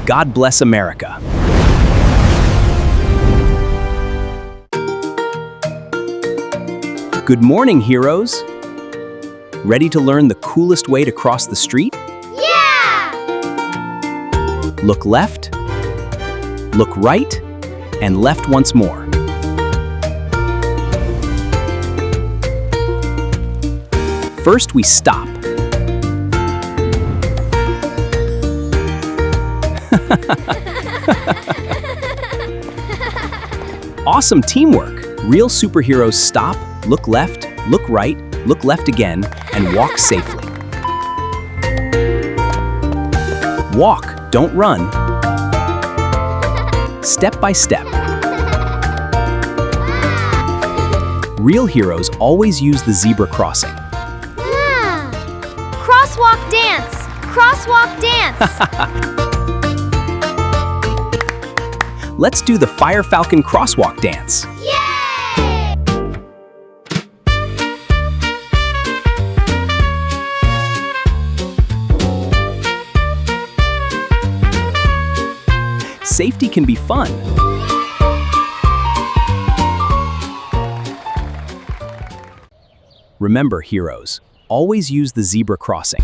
God bless America. Good morning, heroes. Ready to learn the coolest way to cross the street? Yeah! Look left, look right, and left once more. First, we stop. Awesome teamwork! Real superheroes stop, look left, look right, look left again, and walk safely. Walk, don't run. Step by step. Real heroes always use the zebra crossing. Crosswalk dance! Crosswalk dance! Let's do the Fire Falcon Crosswalk Dance. Yay! Safety can be fun. Remember, heroes, always use the zebra crossing.